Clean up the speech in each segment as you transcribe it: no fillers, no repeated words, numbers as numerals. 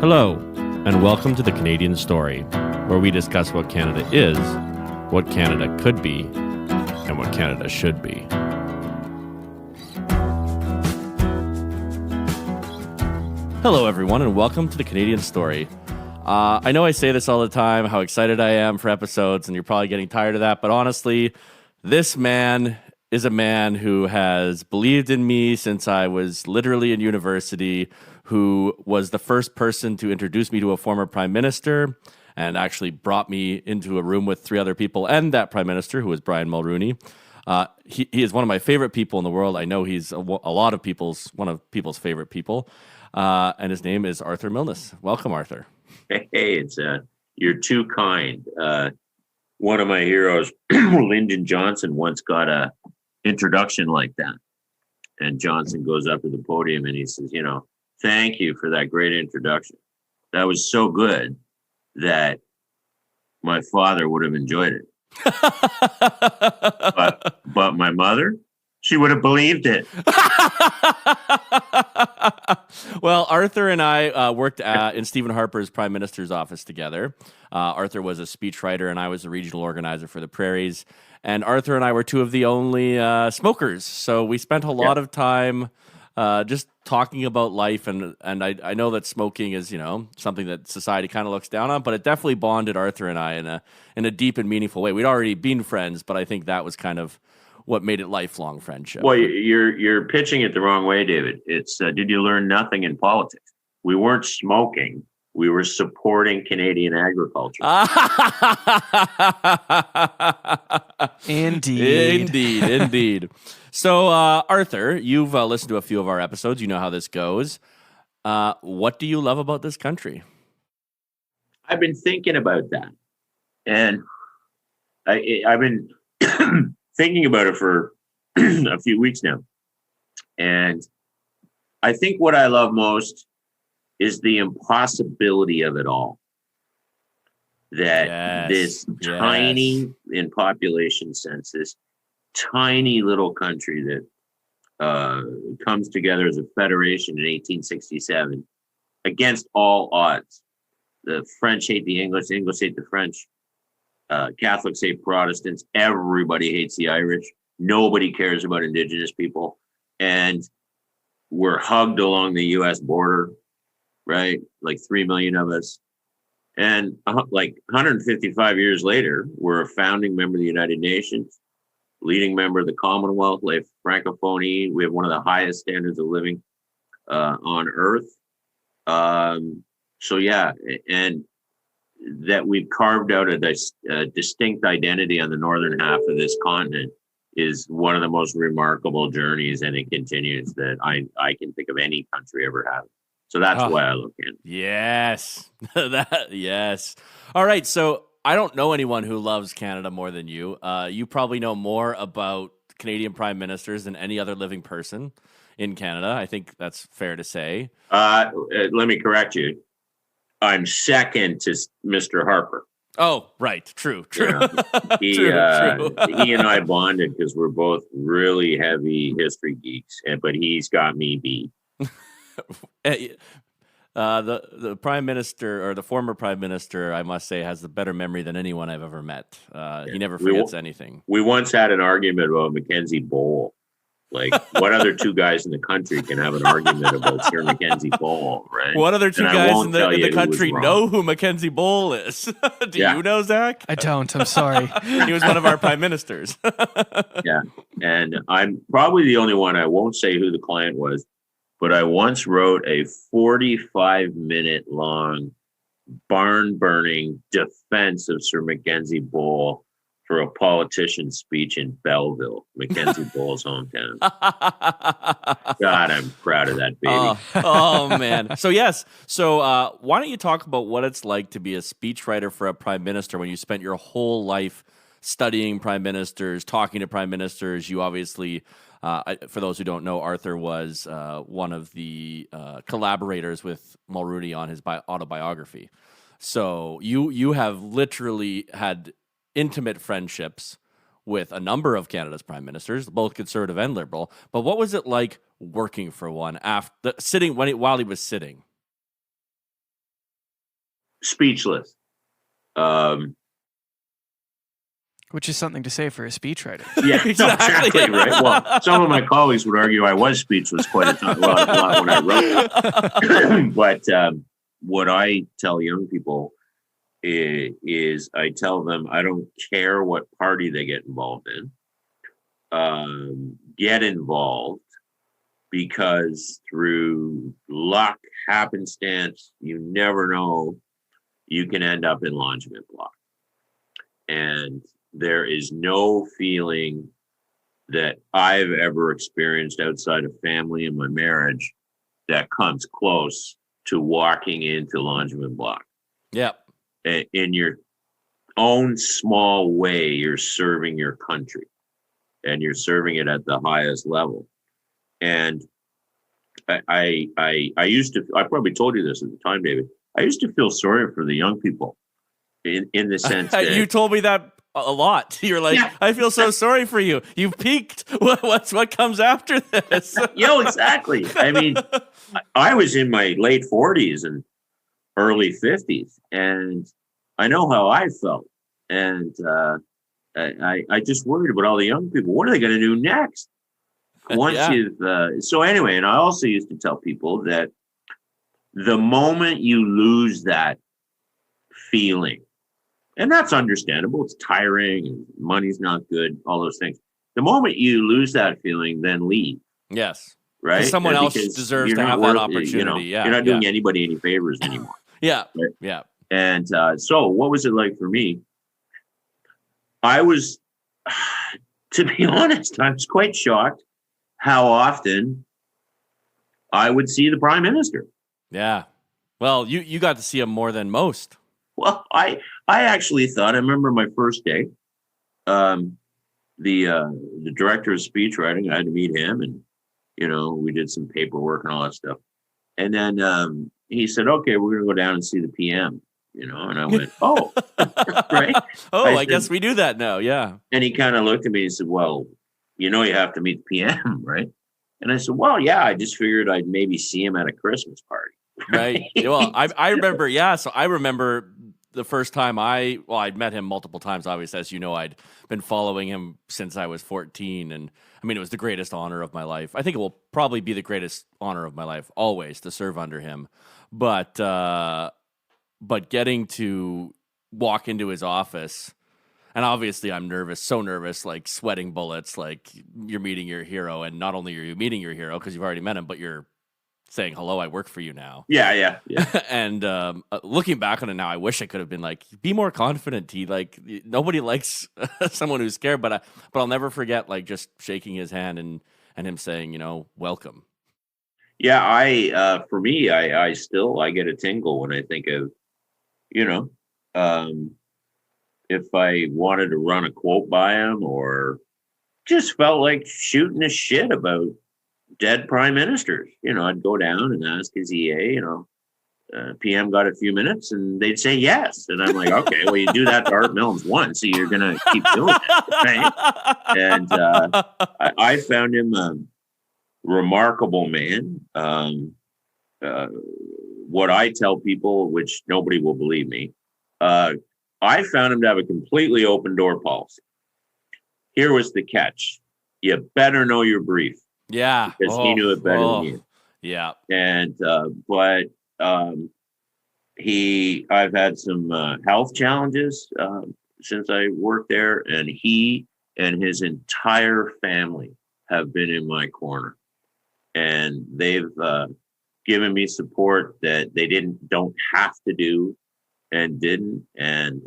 Hello, and welcome to the Canadian Story, where we discuss what Canada is, what Canada could be, and what Canada should be. Hello, everyone, and welcome to the Canadian Story. I know I say this all the time, how excited I am for episodes, and you're probably getting tired of that, but honestly, this man is a man who has believed in me since I was literally in university, who was the first person to introduce me to a former prime minister and actually brought me into a room with three other people and that prime minister, who was Brian Mulroney. He is one of my favorite people in the world. I know he's one of people's favorite people. And his name is Arthur Milnes. Welcome, Arthur. Hey, you're too kind. One of my heroes, Lyndon Johnson, once got a introduction like that. And Johnson goes up to the podium and he says, thank you for that great introduction. That was so good that my father would have enjoyed it. but my mother, she would have believed it. Well, Arthur and I worked in Stephen Harpers' Prime Minister's office together. Arthur was a speechwriter, and I was the regional organizer for the Prairies. And Arthur and I were two of the only smokers. So we spent a lot of time just talking about life. And I know that smoking is, something that society kind of looks down on, but it definitely bonded Arthur and I in a deep and meaningful way. We'd already been friends, but I think that was kind of what made it lifelong friendship. Well, you're pitching it the wrong way, David. It's did you learn nothing in politics? We weren't smoking. We were supporting Canadian agriculture. Indeed. So, Arthur, you've listened to a few of our episodes. You know how this goes. What do you love about this country? I've been thinking about that. And I've been thinking about it for a few weeks now. And I think what I love most is the impossibility of it all. That this tiny, in population sense, this tiny little country that comes together as a federation in 1867 against all odds. The French hate the English hate the French. Catholics hate Protestants. Everybody hates the Irish. Nobody cares about Indigenous people. And we're hugged along the U.S. border, right? Like 3 million of us. And like 155 years later, we're a founding member of the United Nations, leading member of the Commonwealth, like Francophonie. We have one of the highest standards of living on earth. And that we've carved out a distinct identity on the northern half of this continent is one of the most remarkable journeys, and it continues, that I can think of any country ever having. So that's why I look in. Yes. Yes. All right. So I don't know anyone who loves Canada more than you. You probably know more about Canadian prime ministers than any other living person in Canada. I think that's fair to say. Let me correct you. I'm second to Mr. Harper. Oh, right. True. Yeah. He and I bonded because we're both really heavy history geeks, but he's got me beat. The prime minister, or the former prime minister, I must say, has the better memory than anyone I've ever met. He never forgets anything. We once had an argument about Mackenzie Bowl. Like, what other two guys in the country can have an argument about Sir Mackenzie Bowl, right? What other two guys in the country know who Mackenzie Bowl is? Do you know, Zach? I don't. I'm sorry. He was one of our prime ministers. Yeah. And I'm probably the only one, I won't say who the client was, but I once wrote a 45-minute long barn-burning defense of Sir Mackenzie Bowl for a politician's speech in Belleville, Mackenzie Bowl's hometown. God, I'm proud of that baby. Oh man. So why don't you talk about what it's like to be a speechwriter for a prime minister when you spent your whole life studying prime ministers, talking to prime ministers? You obviously, for those who don't know, Arthur was one of the collaborators with Mulroney on his autobiography. So you have literally had intimate friendships with a number of Canada's prime ministers, both conservative and liberal. But what was it like working for one while he was sitting? speechless. Which is something to say for a speechwriter. Yeah, exactly right. Well, some of my colleagues would argue I was speechless quite a lot when I wrote. But what I tell young people is I tell them I don't care what party they get involved in. Get involved, because through luck, happenstance, you never know, you can end up in lodgement block. And there is no feeling that I've ever experienced outside of family and my marriage that comes close to walking into lodgement block. Yep. In your own small way, you're serving your country, and you're serving it at the highest level. And I used to, I probably told you this at the time, David, I used to feel sorry for the young people in the sense that you told me that a lot. You're like, yeah. I feel so sorry for you. You've peaked. What comes after this? Exactly. I mean, I was in my late 40s and early 50s, and I know how I felt. And I just worried about all the young people. What are they going to do next? Once so anyway, and I also used to tell people that the moment you lose that feeling, and that's understandable, it's tiring and money's not good, all those things. The moment you lose that feeling, then leave. Yes. Right? Someone else deserves to have that opportunity. You're not doing anybody any favors anymore. Yeah. Right? Yeah. And so what was it like for me? I was, to be honest, I was quite shocked how often I would see the Prime Minister. Yeah. Well, you got to see him more than most. Well, I actually thought, I remember my first day, the director of speechwriting, I had to meet him, and, we did some paperwork and all that stuff. And then he said, okay, we're going to go down and see the PM, and I went, oh, right. Oh, I guess we do that now. Yeah. And he kind of looked at me and said, well, you have to meet the PM, right? And I said, well, yeah, I just figured I'd maybe see him at a Christmas party. Right. Well, I remember, yeah. So I remember the first time I'd met him multiple times, obviously, as you know, I'd been following him since I was 14. And I mean, it was the greatest honor of my life. I think it will probably be the greatest honor of my life, always, to serve under him. But getting to walk into his office, and obviously I'm nervous, so nervous, like sweating bullets, like you're meeting your hero. And not only are you meeting your hero because you've already met him, but you're saying, hello, I work for you now. Yeah. And looking back on it now, I wish I could have been like, be more confident, T. Like, nobody likes someone who's scared, but I'll never forget, like, just shaking his hand and him saying, welcome. Yeah, for me, I still get a tingle when I think of, if I wanted to run a quote by him, or just felt like shooting a shit about dead prime ministers. I'd go down and ask his EA, PM got a few minutes, and they'd say yes. And I'm like, okay, well, you do that to Art Milnes once, so you're going to keep doing it. Right? And I found him a remarkable man. What I tell people, which nobody will believe me, I found him to have a completely open door policy. Here was the catch. You better know your brief. Yeah. Because he knew it better than you. Yeah. And, but I've had some health challenges since I worked there, and he and his entire family have been in my corner, and they've given me support that they don't have to do and didn't. And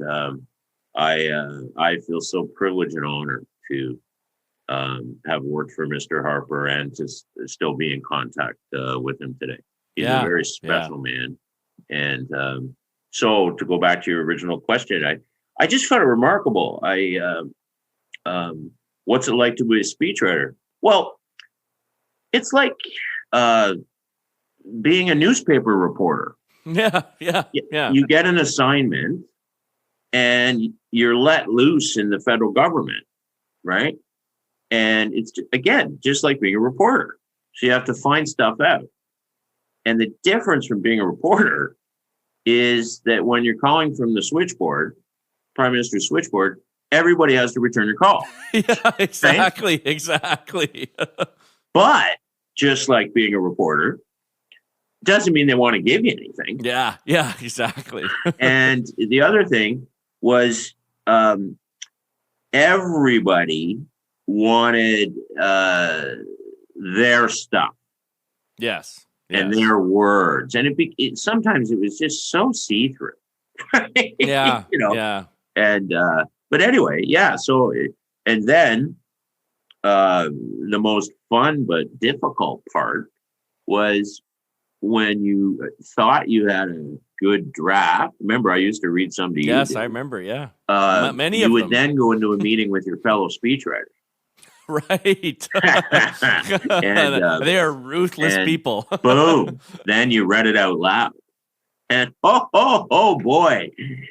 I feel so privileged and honored to have worked for Mr. Harper and to still be in contact with him today. He's a very special man. And so to go back to your original question, I just found it remarkable. What's it like to be a speechwriter? Well, it's like being a newspaper reporter. Yeah. You get an assignment and you're let loose in the federal government, right? And it's, again, just like being a reporter. So you have to find stuff out. And the difference from being a reporter is that when you're calling from the switchboard, Prime Minister's switchboard, everybody has to return your call. Yeah, exactly, right? Exactly. But just like being a reporter, doesn't mean they want to give you anything. Yeah, exactly. And the other thing was everybody wanted their stuff. Yes. And their words. And sometimes it was just so see-through. Right? Yeah. Yeah. And but anyway, yeah. So and then the most fun but difficult part was when you thought you had a good draft. Remember, I used to read some to you. Yes, I remember. Yeah, many of them. You would then go into a meeting with your fellow speechwriters. Right. And they are ruthless people. Boom. Then you read it out loud. And oh boy.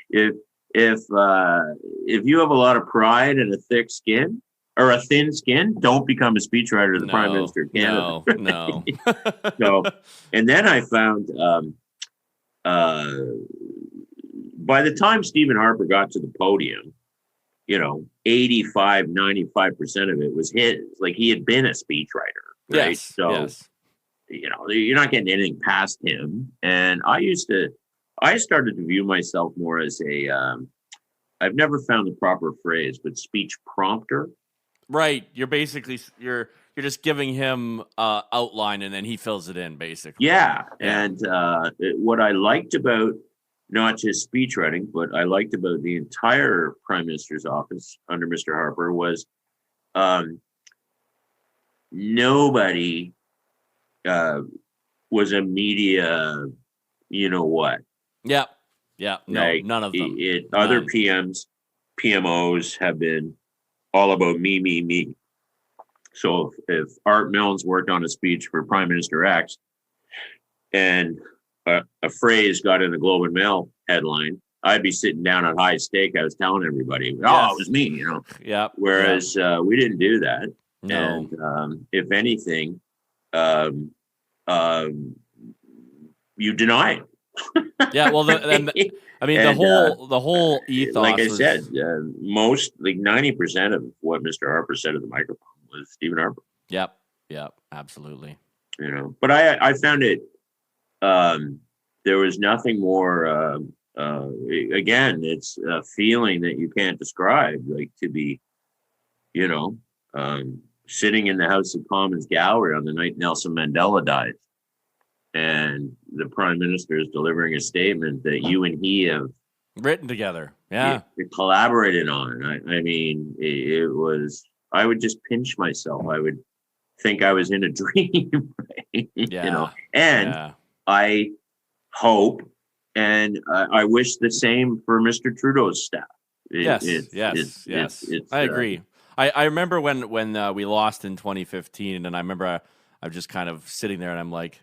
If you have a lot of pride and a thick skin or a thin skin, don't become a speechwriter of the Prime Minister of Canada. No. So, and then I found by the time Stephen Harper got to the podium, 85, 95% of it was his. Like he had been a speechwriter, right? Yes, so, yes. You're not getting anything past him. And I started to view myself more as I've never found the proper phrase, but speech prompter. Right. You're basically, you're just giving him outline and then he fills it in basically. Yeah. And what I liked about not just speech writing, but I liked about the entire Prime Minister's office under Mr. Harper was nobody was a media, what? Yeah. Yeah. No, like, none of them. Other PMOs have been all about me. So if Art Milnes worked on a speech for Prime Minister X and a phrase got in the Globe and Mail headline, I'd be sitting down at High Steakhouse telling everybody, it was me, Yeah. Whereas we didn't do that. No. And if anything, you deny it. Yeah. Well, the whole ethos. Like I said, most, like 90% of what Mr. Harper said at the microphone was Stephen Harper. Yep. Absolutely. But I found it. There was nothing more. Again, it's a feeling that you can't describe. Like to be, sitting in the House of Commons gallery on the night Nelson Mandela died, and the Prime Minister is delivering a statement that you and he have written together. Yeah, collaborated on. I mean, it was. I would just pinch myself. I would think I was in a dream. Right? Yeah. And I hope and I wish the same for Mr. Trudeau's staff. Yes. I agree. I remember when we lost in 2015, and I remember I was just kind of sitting there, and I'm like,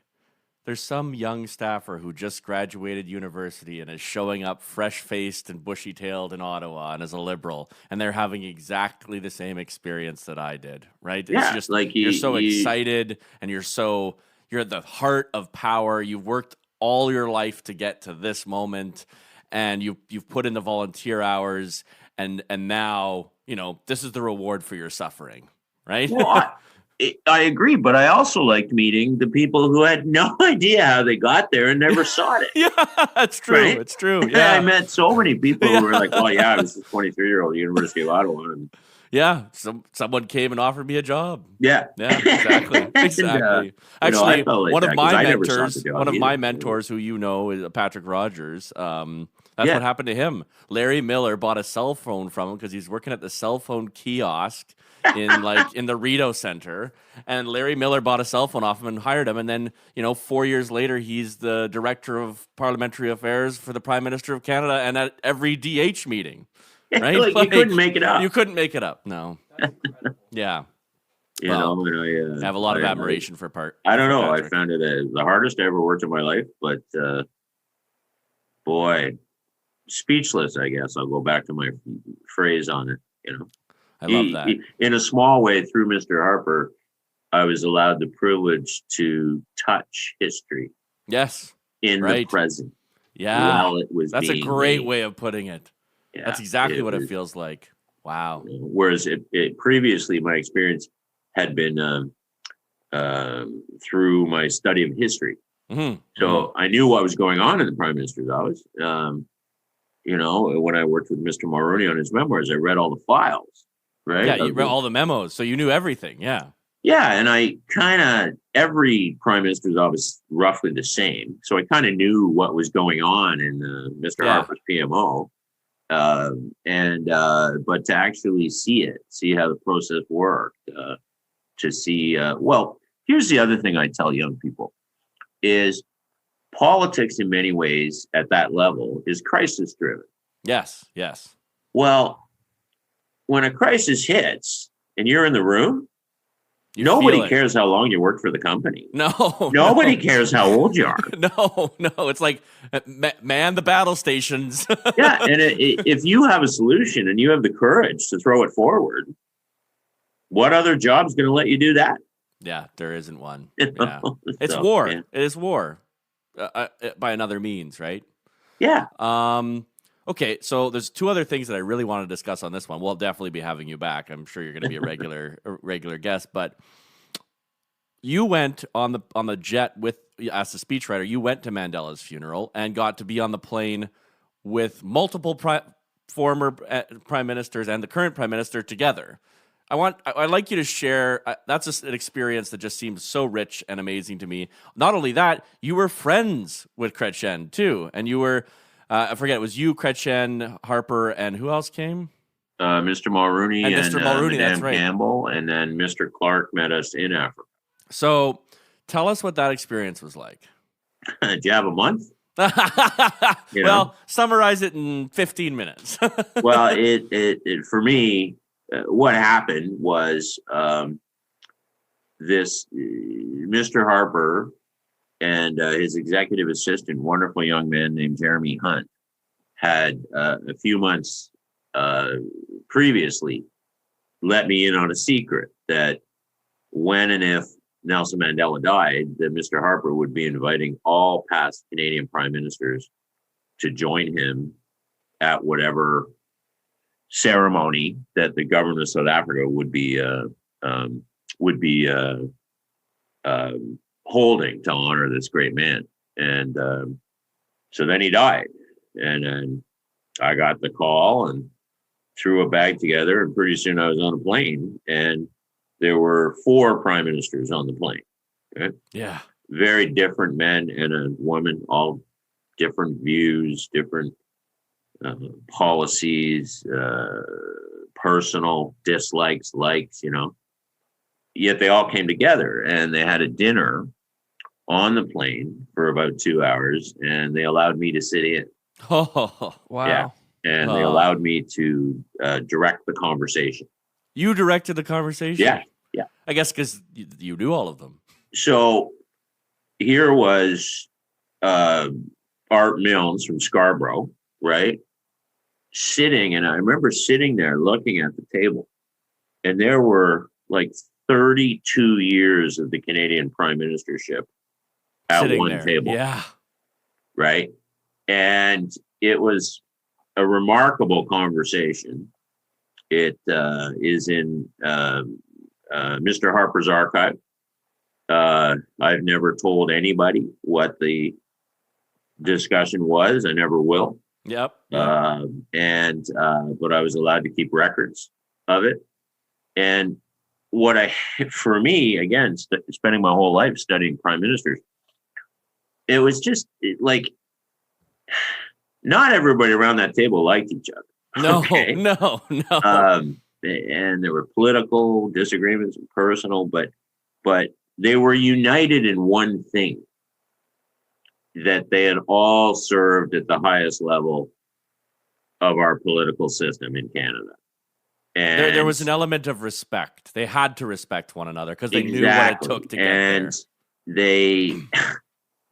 there's some young staffer who just graduated university and is showing up fresh-faced and bushy-tailed in Ottawa and is a Liberal, and they're having exactly the same experience that I did, right? Yeah, it's just like you're so excited, and you're at the heart of power. You've worked all your life to get to this moment, and you've put in the volunteer hours, and now, this is the reward for your suffering, right? Well, I agree, but I also liked meeting the people who had no idea how they got there and never saw it. Yeah, that's true. Right? It's true. Yeah, I met so many people who were like, "Oh yeah, I was a 23-year-old University of Ottawa." And someone came and offered me a job. Yeah, exactly. And, actually, like one of my mentors, who is Patrick Rogers. That's what happened to him. Larry Miller bought a cell phone from him because he's working at the cell phone kiosk in the Rideau Center, and Larry Miller bought a cell phone off him and hired him, and then 4 years later he's the director of parliamentary affairs for the Prime Minister of Canada, and at every DH meeting, right? You couldn't make it up. You couldn't make it up. No. Yeah. I have a lot of admiration for part. I don't know. Patrick. I found it the hardest I ever worked in my life, but boy, speechless. I guess I'll go back to my phrase on it. I love that. In a small way, through Mr. Harper, I was allowed the privilege to touch history. Yes. In the present. Yeah. while it was That's a being great made. way of putting it. Yeah, That's exactly what it was, feels like. Wow. whereas it previously, my experience had been through my study of history. Mm-hmm. So I knew what was going on in the prime minister's office. When I worked with Mr. Mulroney on his memoirs, I read all the files, right? Yeah, you read all the memos, so you knew everything. Yeah. Yeah, and I every prime minister's office roughly the same. So I kind of knew what was going on in Mr. Harper's PMO. But to actually see how the process worked, to see, here's the other thing I tell young people is politics in many ways at that level is crisis driven. Yes. Yes. Well, when a crisis hits and you're in the room, Nobody cares how long you worked for the company. No. Nobody cares how old you are. No. It's like, man the battle stations. Yeah. And if you have a solution and you have the courage to throw it forward, what other job's going to let you do that? Yeah, there isn't one. You Yeah. know? It's So, war. yeah. It is war by another means, right? Yeah. Okay, so there's two other things that I really want to discuss on this one. We'll definitely be having you back. I'm sure you're going to be a regular guest. But you went on the jet as a speechwriter. You went to Mandela's funeral and got to be on the plane with multiple former prime ministers and the current prime minister together. I'd like you to share. That's just an experience that just seems so rich and amazing to me. Not only that, you were friends with Chrétien too, and you were. I forget, it was you, Chrétien, Harper, and who else came? Mr. Mulroney and Mr. Mulroney, that's Madame right. Campbell, and then Mr. Clark met us in Africa. So tell us what that experience was like. Do you have a month? Well, summarize it in 15 minutes. Well, it for me, what happened was this Mr. Harper and his executive assistant, wonderful young man named Jeremy Hunt, had a few months previously let me in on a secret that when and if Nelson Mandela died, that Mr. Harper would be inviting all past Canadian prime ministers to join him at whatever ceremony that the government of South Africa would be holding to honor this great man. And so then he died, and I got the call and threw a bag together, and pretty soon I was on a plane, and there were 4 prime ministers on the plane. Okay? Yeah. Very different men and a woman, all different views, different policies, personal dislikes, likes, Yet they all came together and they had a dinner on the plane for about 2 hours, and they allowed me to sit in. Oh, Wow. Yeah. And they allowed me to direct the conversation. You directed the conversation? Yeah. I guess because you do all of them. So here was Art Milnes from Scarborough, right? Sitting, and I remember sitting there looking at the table, and there were like 32 years of the Canadian prime ministership at Sitting one there. table. Yeah. Right. And it was a remarkable conversation. It is in Mr. Harper's archive. I've never told anybody what the discussion was. I never will. Yep. But I was allowed to keep records of it. And for me, again, spending my whole life studying prime ministers, it was just like, not everybody around that table liked each other. No, Okay? no. And there were political disagreements and personal, but they were united in one thing, that they had all served at the highest level of our political system in Canada. And there was an element of respect. They had to respect one another because they knew what it took to get there.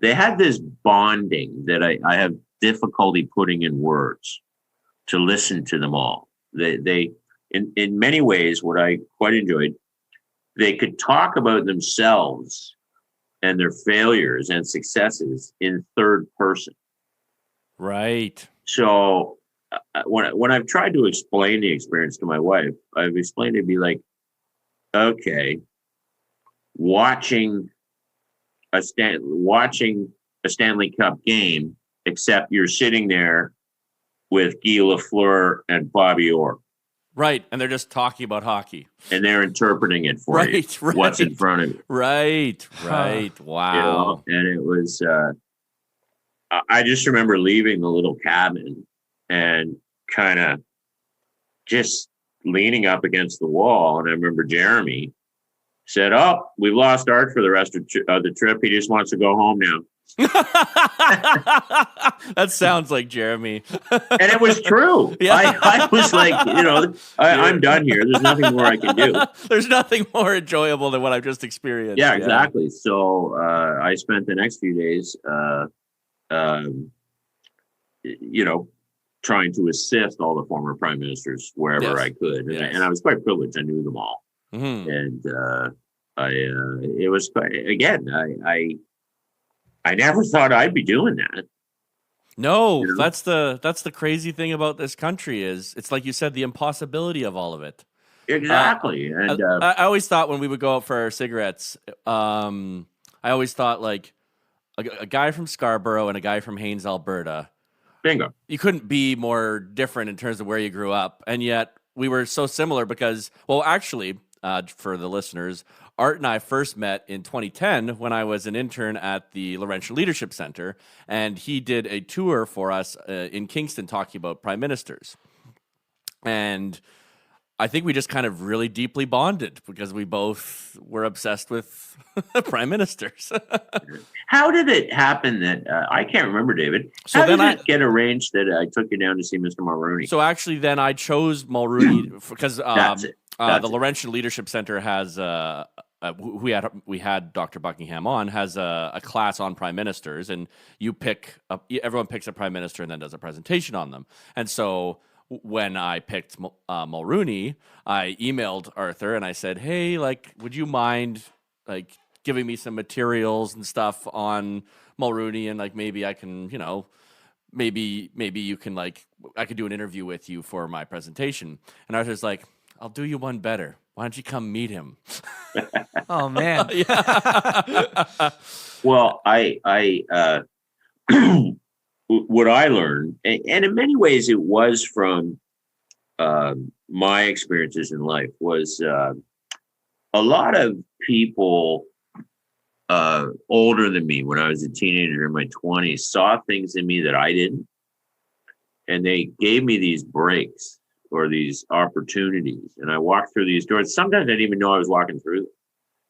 They had this bonding that I have difficulty putting in words to listen to them all. They in many ways, what I quite enjoyed, they could talk about themselves and their failures and successes in third person. Right. So when I've tried to explain the experience to my wife, I've explained it to be like, okay, watching a Stanley Cup game, except you're sitting there with Guy Lafleur and Bobby Orr. Right. And they're just talking about hockey. And they're interpreting it for you. Right. What's in front of you. Right. Wow. And it was, I just remember leaving the little cabin and kind of just leaning up against the wall. And I remember Jeremy said, "Oh, we've lost Art for the rest of the trip. He just wants to go home now." That sounds like Jeremy. And it was true. Yeah. I was like, I'm done here. There's nothing more I can do. There's nothing more enjoyable than what I've just experienced. Yeah, exactly. So I spent the next few days, trying to assist all the former prime ministers wherever I could. And I was quite privileged. I knew them all. Mm-hmm. And it was, again, I never thought I'd be doing that. No, that's the crazy thing about this country is it's like you said, the impossibility of all of it. Exactly. And I always thought when we would go out for our cigarettes, I always thought like a guy from Scarborough and a guy from Haines, Alberta. Bingo. You couldn't be more different in terms of where you grew up. And yet we were so similar because, well, actually, for the listeners, Art and I first met in 2010 when I was an intern at the Laurentian Leadership Center, and he did a tour for us in Kingston talking about prime ministers. And I think we just kind of really deeply bonded because we both were obsessed with prime ministers. How did it happen that I can't remember, David? How did it get arranged that I took you down to see Mr. Mulrooney? So actually, then I chose Mulrooney because the Laurentian Leadership Center has we had Dr. Buckingham on, has a class on prime ministers, and everyone picks a prime minister and then does a presentation on them. And so when I picked Mulrooney, I emailed Arthur and I said, "Hey, would you mind giving me some materials and stuff on Mulrooney, and maybe I can, maybe you can I could do an interview with you for my presentation." And Arthur's like, "I'll do you one better. Why don't you come meet him?" Oh man. Well, I what I learned, and in many ways it was from my experiences in life, was a lot of people older than me when I was a teenager in my 20s saw things in me that I didn't, and they gave me these breaks or these opportunities, and I walked through these doors. Sometimes I didn't even know I was walking through them.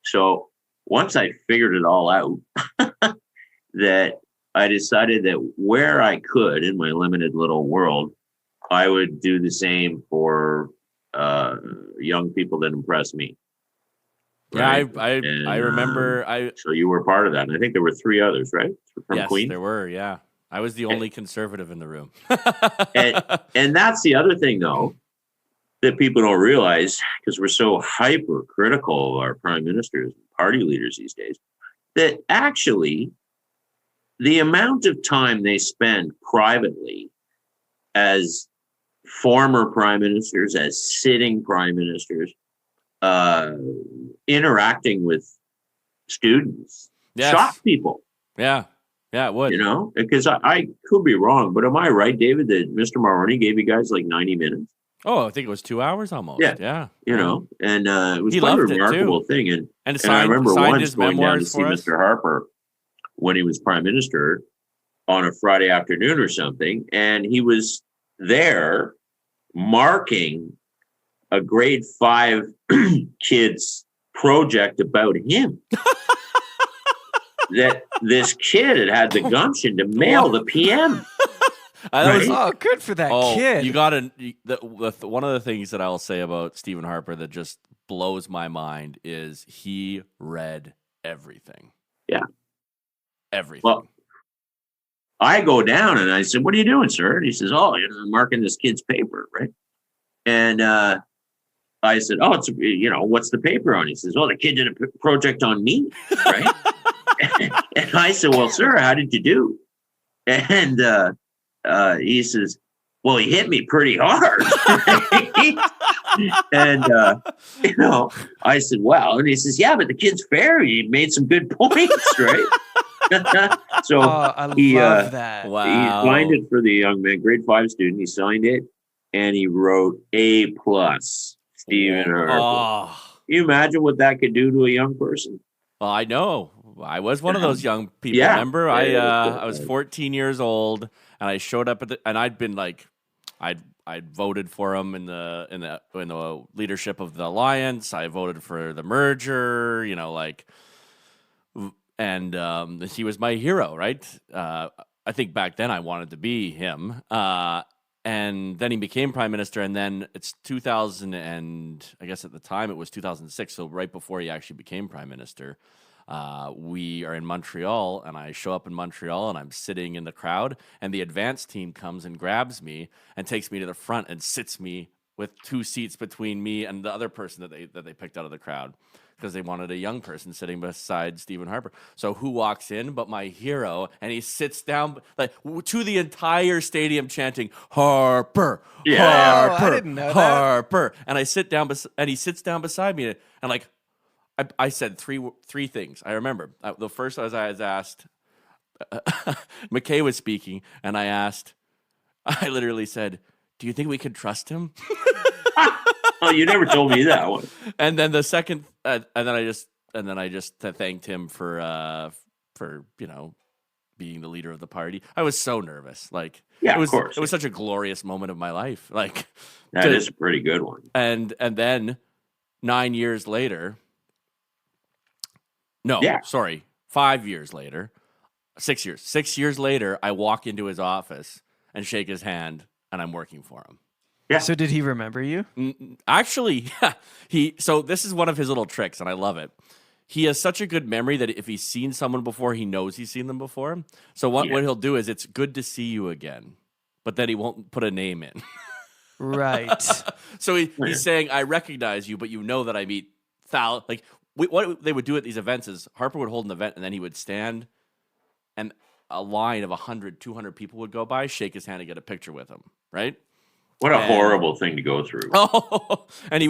So once I figured it all out, that I decided that where I could in my limited little world, I would do the same for young people that impress me. Right? Yeah, I remember. So you were part of that, and I think there were 3 others, right? From yes, Queen? There were. Yeah, I was the only conservative in the room. and that's the other thing, though, that people don't realize, because we're so hypercritical of our prime ministers and party leaders these days, that actually the amount of time they spend privately as former prime ministers, as sitting prime ministers, interacting with students, shock people. Yeah, it would. Because I could be wrong, but am I right, David, that Mr. Mulrooney gave you guys 90 minutes? Oh, I think it was 2 hours almost. Yeah. And it was quite a remarkable thing. And I remember once going down to see Mr. Harper when he was prime minister on a Friday afternoon or something, and he was there marking a grade 5 kid's project about him. That this kid had the gumption to mail the PM. Good for that kid. You got one of the things that I'll say about Stephen Harper that just blows my mind is he read everything. Yeah. Everything. Well, I go down and I said, "What are you doing, sir?" And he says, "Oh, I'm marking this kid's paper, right?" And I said, "Oh, it's what's the paper on?" He says, "Oh, the kid did a project on me, right?" And I said, "Well, sir, how did you do?" And he says, well, he hit me pretty hard. And, I said, well, and he says, yeah, but the kid's fair. He made some good points, right? So I love that. Wow. He signed it for the young man, grade 5 student. He signed it and he wrote A+, Stephen Harper. Oh. Can you imagine what that could do to a young person? Well, I know. I was one of those young people. Yeah. Remember, I was 14 years old, and I showed up and I'd been like, I'd voted for him in the leadership of the alliance. I voted for the merger. And he was my hero, right? I think back then I wanted to be him. And then he became prime minister, and then it's 2000, and I guess at the time it was 2006, so right before he actually became prime minister. We are in Montreal, and I show up in Montreal, and I'm sitting in the crowd, and the advance team comes and grabs me and takes me to the front and sits me with 2 seats between me and the other person that they picked out of the crowd, because they wanted a young person sitting beside Stephen Harper. So who walks in but my hero, and he sits down like to the entire stadium chanting Harper, Harper, I didn't know Harper, and I sit down and he sits down beside me, and like I said three things. I remember the first was I was asked. McKay was speaking, and I literally said, "Do you think we could trust him?" Oh, you never told me that one. And then the second, and then I just thanked him for being the leader of the party. I was so nervous. Like, yeah, of course. It was such a glorious moment of my life. Like, that is a pretty good one. And then 9 years later, 5 years later, 6 years. 6 years later, I walk into his office and shake his hand, and I'm working for him. Yeah. So did he remember you? Actually, so this is one of his little tricks, and I love it. He has such a good memory that if he's seen someone before, he knows he's seen them before. So what he'll do is, it's good to see you again, but then he won't put a name in. Right. So he's saying, I recognize you, but you know that I meet Thal. Like, what they would do at these events is Harper would hold an event, and then he would stand, and a line of 100, 200 people would go by, shake his hand, and get a picture with him, right? What a horrible thing to go through. Oh, and he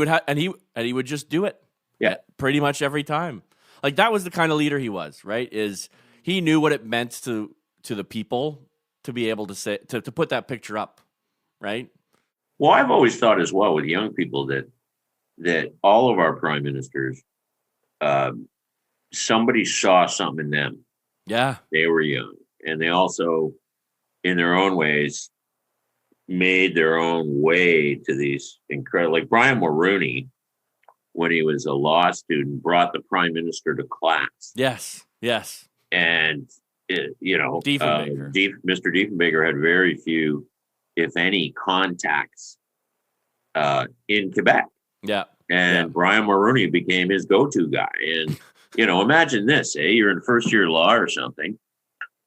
would just do it. Yeah. Pretty much every time. Like, that was the kind of leader he was, right? Is he knew what it meant to the people to be able to say, to put that picture up, right? Well, I've always thought as well with young people that all of our prime ministers, somebody saw something in them. Yeah. They were young, and they also, in their own ways, made their own way to these incredible, like Brian Mulroney, when he was a law student, brought the prime minister to class. Yes. And, Diefenbaker. Mr. Diefenbaker had very few, if any, contacts in Quebec. Yeah. And Brian Mulroney became his go-to guy. And, imagine this, you're in first year law or something,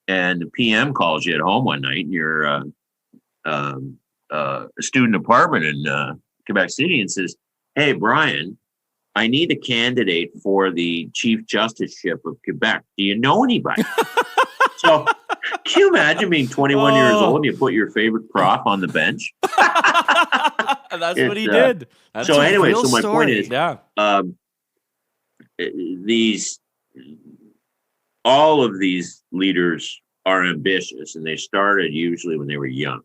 and the PM calls you at home one night, and you're a student apartment in Quebec City, and says, hey, Brian, I need a candidate for the Chief Justiceship of Quebec. Do you know anybody? So can you imagine being 21 years old and you put your favorite prof on the bench? That's what he did. That's so anyway, so my story. point is, all of these leaders are ambitious, and they started usually when they were young.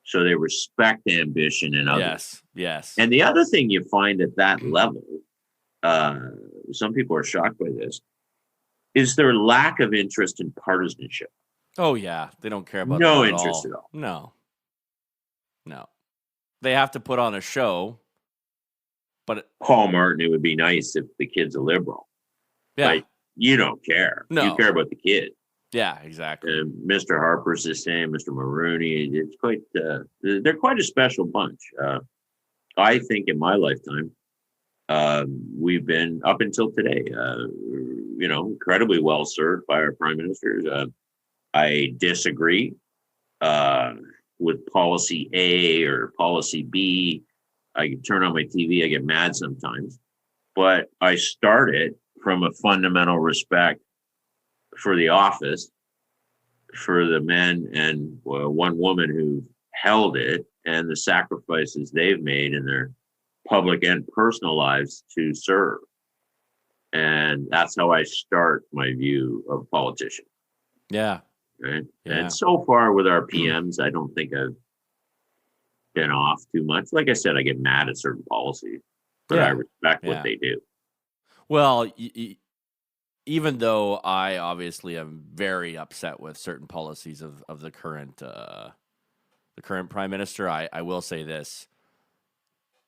So they respect ambition in others. Yes. And the other thing you find at that level, some people are shocked by this, is their lack of interest in partisanship. Oh, yeah. They don't care about no that interest at all. No. They have to put on a show. But Paul Martin, it would be nice if the kid's a liberal. Yeah. Like, you don't care. No. You care about the kid. Yeah, exactly. Mr. Harper's the same. Mr. Mulroney, it's quite. They're quite a special bunch. I think in my lifetime, we've been up until today, incredibly well served by our prime ministers. I disagree with policy A or policy B. I can turn on my TV. I get mad sometimes, but I start it from a fundamental respect for the office, for the men and one woman who held it, and the sacrifices they've made in their public and personal lives to serve. And that's how I start my view of politicians. Yeah. Right. Yeah. And so far with our PMs, I don't think I've been off too much. Like I said, I get mad at certain policies, but I respect what they do. Well, even though I obviously am very upset with certain policies of the current prime minister, I will say this: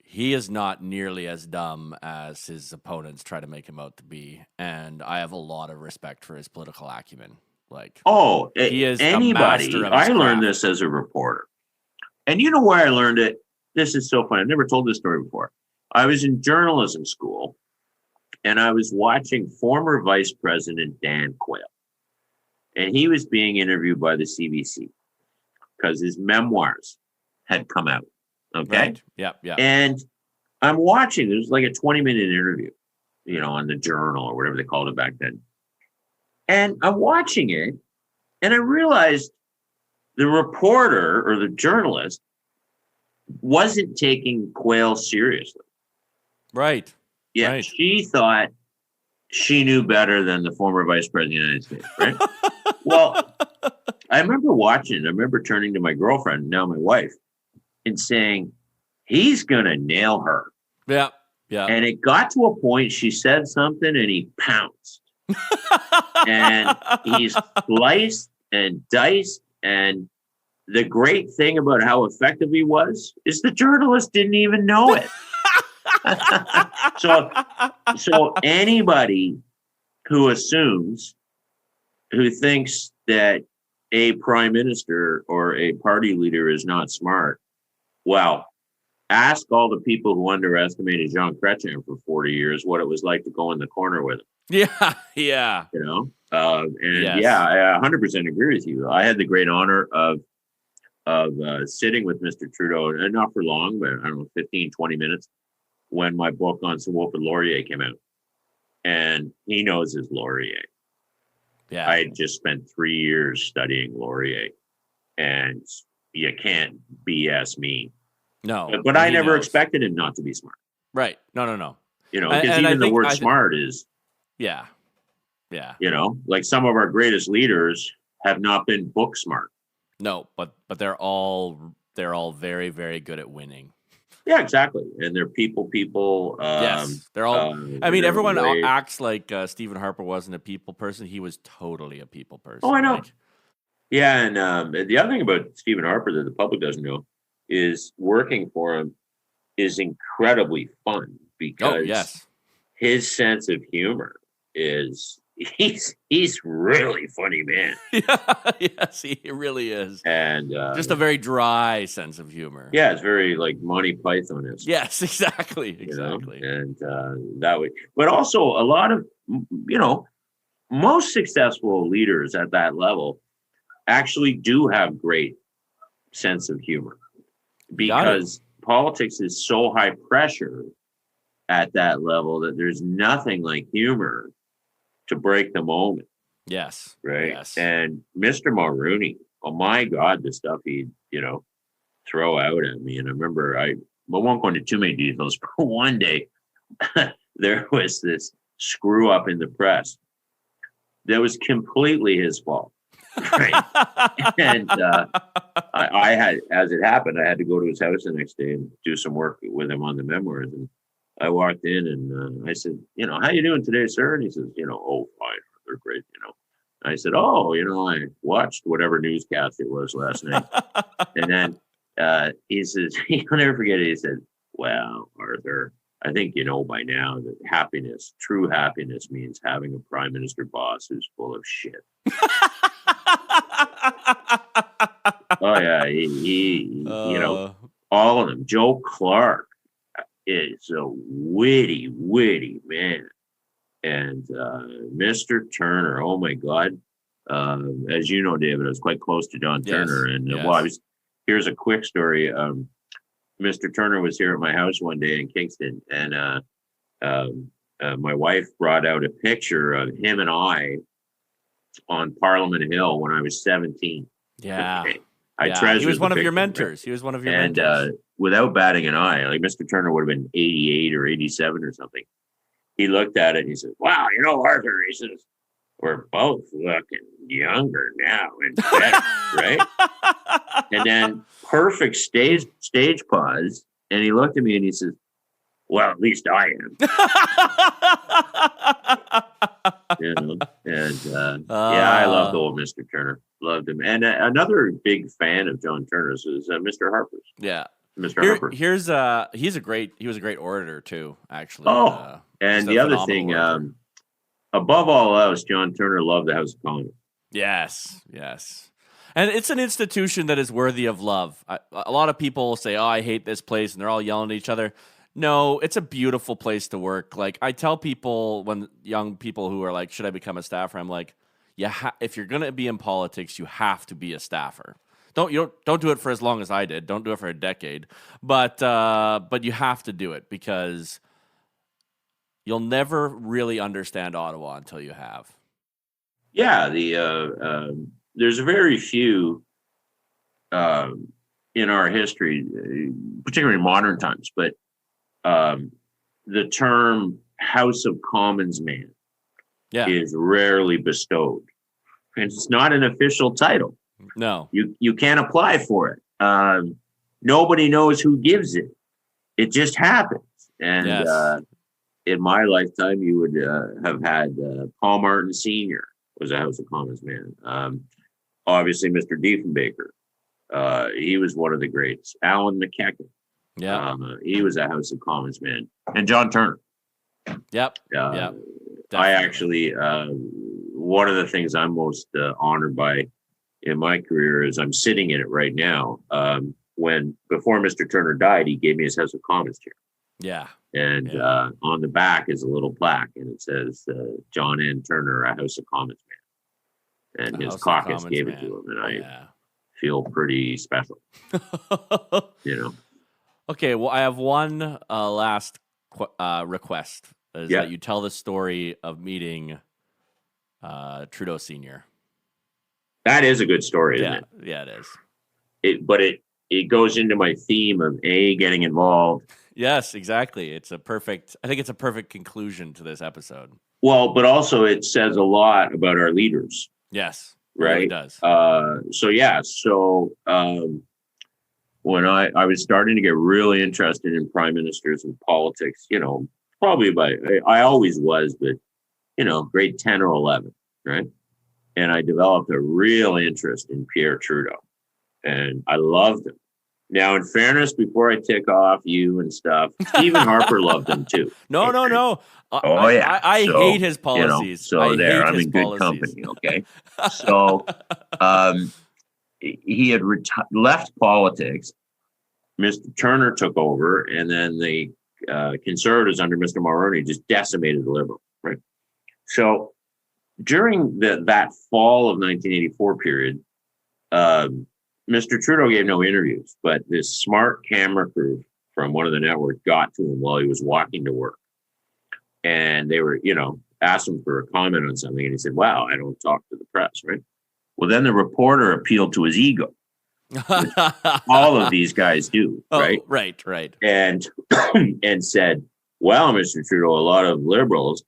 he is not nearly as dumb as his opponents try to make him out to be, and I have a lot of respect for his political acumen. Like, he is anybody. A master of his I learned craft. this as a reporter, and you know where I learned it? This is so funny. I've never told this story before. I was in journalism school, and I was watching former Vice President Dan Quayle, and he was being interviewed by the CBC because his memoirs had come out. Okay. Right. Yeah. Yeah. And I'm watching. It was like a 20-minute interview, on the Journal or whatever they called it back then. And I'm watching it, and I realized the reporter or the journalist wasn't taking Quayle seriously. Right. Yeah. Right. She thought she knew better than the former Vice President of the United States. Right. Well, I remember watching it. I remember turning to my girlfriend, now my wife, and saying, he's going to nail her. Yeah. Yeah. And it got to a point, she said something and he pounced. And he's sliced and diced. And the great thing about how effective he was is the journalist didn't even know it. So anybody who thinks that a prime minister or a party leader is not smart, well, ask all the people who underestimated Jean Chrétien for 40 years what it was like to go in the corner with him. Yeah, yeah. I 100% agree with you. I had the great honor of sitting with Mr. Trudeau, and not for long, but I don't know, 15, 20 minutes, when my book on Sir Wilfrid Laurier came out. And he knows his Laurier. Yeah. I had just spent 3 years studying Laurier, and you can't BS me. No. But I never expected him not to be smart. Right. No. Because even the word smart is... Yeah. Yeah. Like some of our greatest leaders have not been book smart. No, but they're all very, very good at winning. Yeah, exactly. And they're people. Yes, they're all. I mean, everyone acts like Stephen Harper wasn't a people person. He was totally a people person. Oh, I know. Yeah, and the other thing about Stephen Harper that the public doesn't know is working for him is incredibly fun because his sense of humor is he's really funny, man. Yes, he really is. And just a very dry sense of humor. Yeah, it's very like Monty Python-esque. Yes, exactly. And that way, but also a lot of most successful leaders at that level actually do have great sense of humor, because politics is so high pressure at that level that there's nothing like humor to break the moment. Yes. Right. Yes. And Mr. Mulrooney, oh my God, the stuff he'd, throw out at me. And I remember I won't go into too many details, but one day there was this screw up in the press that was completely his fault. Right. And I had, as it happened, I had to go to his house the next day and do some work with him on the memoirs. And I walked in and I said, how you doing today, sir? And he says, oh, fine. They're great, I said, I watched whatever newscast it was last night. And then he says, I'll never forget it. He said, well, Arthur, I think you know by now that true happiness means having a prime minister boss who's full of shit. Oh, yeah. He all of them. Joe Clark is a witty man. And Mr. Turner, oh my God. As you know, David, I was quite close to John Turner. And here's a quick story. Mr. Turner was here at my house one day in Kingston, and my wife brought out a picture of him and I on Parliament Hill when I was 17. Yeah. Okay. I Yeah. treasure He was the one of your picture, mentors. right? He was one of your And mentors. without batting an eye, like Mr. Turner would have been 88 or 87 or something. He looked at it and he said, "Wow, Arthur," he says, "we're both looking younger now and better," right? And then perfect stage pause. And he looked at me and he says, "Well, at least I am." Yeah, I loved old Mr. Turner. Loved him. And another big fan of John Turner's is Mr. Harpers. Yeah. Mr. Harper. He was a great orator too, actually. Oh, and the other thing, above all else, John Turner loved the House of Commons. Yes. And it's an institution that is worthy of love. A lot of people say, "Oh, I hate this place," and they're all yelling at each other. No, it's a beautiful place to work. Like, I tell people, when young people who are like, "Should I become a staffer?" I'm like, if you're gonna be in politics, you have to be a staffer. Don't do it for as long as I did. Don't do it for a decade. But you have to do it, because you'll never really understand Ottawa until you have. Yeah, there's very few in our history, particularly in modern times, but the term House of Commons man is rarely bestowed. And it's not an official title. No. You can't apply for it. Nobody knows who gives it. It just happens. And in my lifetime, you would have had Paul Martin Sr. was a House of Commons man. Obviously, Mr. Diefenbaker. He was one of the greats. Alan McKechnie. Yeah. He was a House of Commons man. And John Turner. Yep. I actually, one of the things I'm most honored by in my career is I'm sitting in it right now. Before Mr. Turner died, he gave me his House of Commons chair. Yeah. And on the back is a little plaque, and it says John N. Turner, a House of Commons man. And his caucus gave it to him, and I feel pretty special. Okay, well, I have one last request. Is that you tell the story of meeting Trudeau Sr. That is a good story, isn't it? Yeah, it is. But it goes into my theme of getting involved. Yes, exactly. I think it's a perfect conclusion to this episode. Well, but also it says a lot about our leaders. Yes, right. It does. So when I was starting to get really interested in prime ministers and politics, probably I always was, but grade 10 or 11, right? And I developed a real interest in Pierre Trudeau, and I loved him. Now, in fairness, before I tick off you and stuff, Stephen Harper loved him too. No. I hate his policies. I'm in good company. Okay. So he had left politics. Mr. Turner took over, and then the Conservatives under Mr. Mulroney just decimated the Liberals. Right. So during that fall of 1984 period, Mr. Trudeau gave no interviews, but this smart camera crew from one of the networks got to him while he was walking to work. And they were, asked him for a comment on something. And he said, "Wow, I don't talk to the press," right? Well, then the reporter appealed to his ego. Which all of these guys do, right? Right. And said, "Well, Mr. Trudeau, a lot of Liberals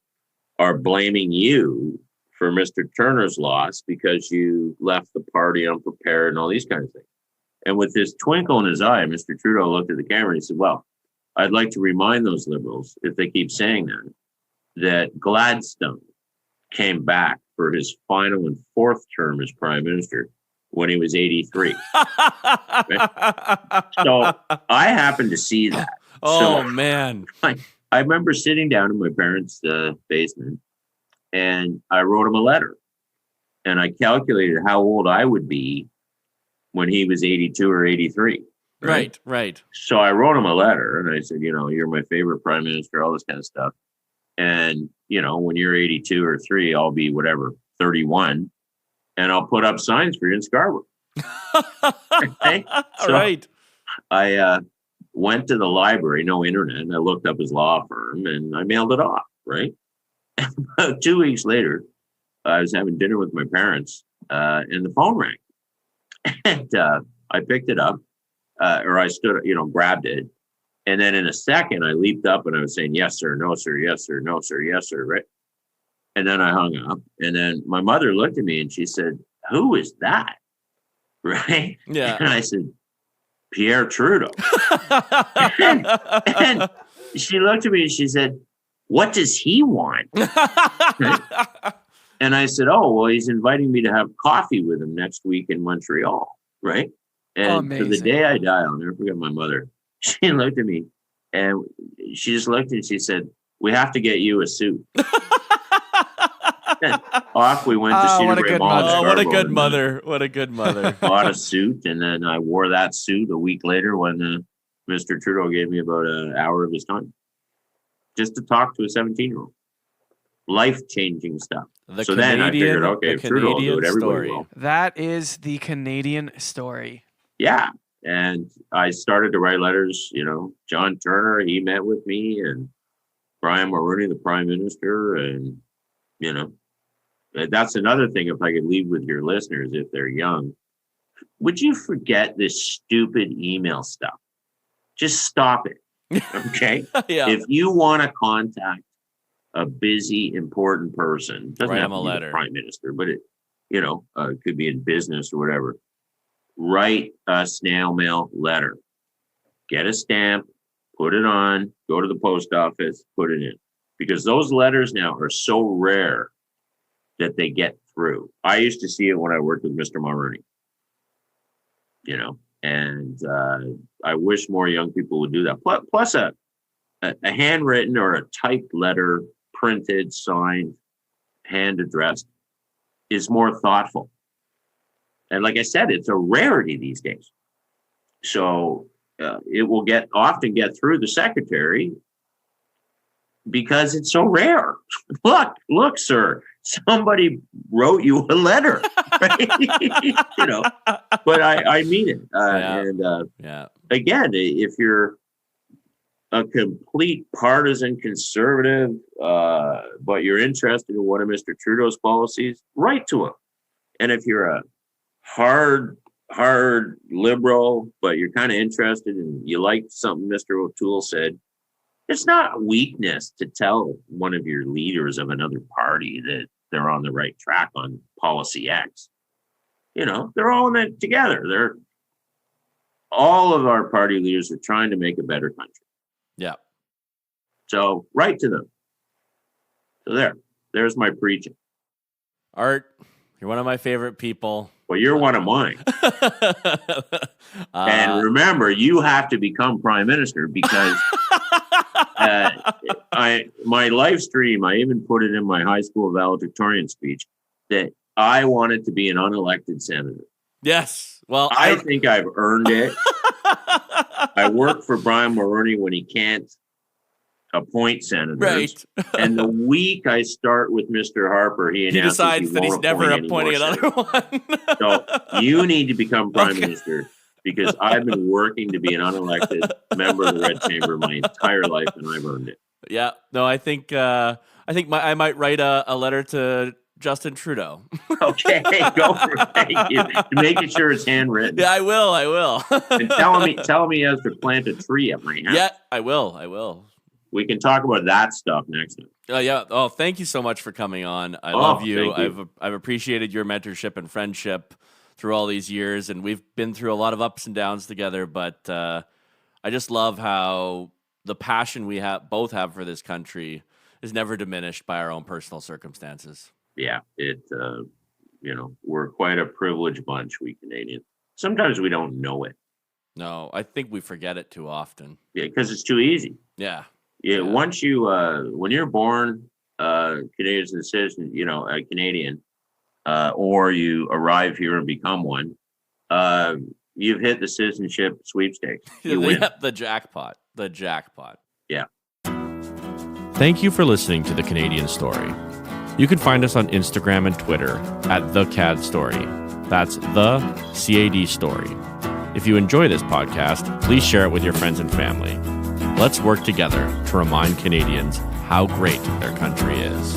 are blaming you for Mr. Turner's loss because you left the party unprepared," and all these kinds of things. And with this twinkle in his eye, Mr. Trudeau looked at the camera and he said, "Well, I'd like to remind those Liberals, if they keep saying that Gladstone came back for his final and fourth term as prime minister when he was 83. Right? So I happened to see that. Man. I remember sitting down in my parents' basement, and I wrote him a letter, and I calculated how old I would be when he was 82 or 83. Right. So I wrote him a letter, and I said, "You're my favorite prime minister," all this kind of stuff. And, when you're 82 or 3, I'll be 31, and I'll put up signs for you in Scarborough. Okay? So right. I went to the library, no internet, and I looked up his law firm, and I mailed it off, right? About 2 weeks later, I was having dinner with my parents, and the phone rang. And I picked it up, or I stood, grabbed it. And then in a second, I leaped up and I was saying, yes, sir, no, sir, yes, sir, no, sir, yes, sir, right? And then I hung up. And then my mother looked at me and she said, who is that? Right? Yeah. And I said, Pierre Trudeau. and she looked at me and she said, what does he want? And I said, oh, well, he's inviting me to have coffee with him next week in Montreal. Right? And to the day I die, I'll never forget my mother. She looked at me and she just looked and she said, we have to get you a suit. Off we went to Cedar Brae Mall. Oh, what a good mother. What a good mother. Bought a suit, and then I wore that suit a week later when Mr. Trudeau gave me about an hour of his time just to talk to a 17-year-old. Life-changing stuff. Then I figured, okay, if Trudeau will do it, everybody will. That is the Canadian story. Yeah. And I started to write letters, John Turner, he met with me, and Brian Mulroney, the Prime Minister, and, that's another thing, if I could leave with your listeners, if they're young, would you forget this stupid email stuff? Just stop it, okay? Yeah. If you want to contact a busy, important person, doesn't have to be the Prime Minister, but it could be in business or whatever, write a snail mail letter, get a stamp, put it on, go to the post office, put it in, because those letters now are so rare that they get through. I used to see it when I worked with Mr. Mulroney, and I wish more young people would do that. Plus a handwritten or a typed letter, printed, signed, hand addressed, is more thoughtful. And like I said, it's a rarity these days. So it will often get through the secretary because it's so rare. Look, sir, somebody wrote you a letter, right? But I mean it. And again, if you're a complete partisan conservative, but you're interested in one of Mr. Trudeau's policies, write to him. And if you're a hard liberal, but you're kind of interested and you like something Mr. O'Toole said, it's not weakness to tell one of your leaders of another party that they're on the right track on policy X. They're all in it together. All of our party leaders are trying to make a better country. Yeah. So write to them. So there's my preaching. Art, you're one of my favorite people. Well, you're one of mine. And remember, you have to become Prime Minister because my live stream, I even put it in my high school valedictorian speech that I wanted to be an unelected senator. Yes. Well, I think I've earned it. I work for Brian Mulroney when he can't appoint senators. Right. And the week I start with Mr. Harper, he decides that he's never appointing another one. So you need to become Prime Minister because I've been working to be an unelected member of the Red Chamber my entire life, and I've earned it. Yeah. No, I think I might write a letter to Justin Trudeau. Okay, go for it. Thank you. Making sure it's handwritten. Yeah, I will. And tell him he has to plant a tree at my house. Yeah, I will. We can talk about that stuff next time. Yeah. Oh, thank you so much for coming on. I love you. I've appreciated your mentorship and friendship through all these years, and we've been through a lot of ups and downs together. But I just love how the passion we both have for this country is never diminished by our own personal circumstances. Yeah, we're quite a privileged bunch, we Canadians. Sometimes we don't know it. No, I think we forget it too often. Yeah, because it's too easy. Yeah. Once you, when you're born Canadian citizen, a Canadian, or you arrive here and become one, you've hit the citizenship sweepstakes. You win. The jackpot. Yeah. Thank you for listening to The Canadian Story. You can find us on Instagram and Twitter at The CAD Story. That's The CAD Story. If you enjoy this podcast, please share it with your friends and family. Let's work together to remind Canadians how great their country is.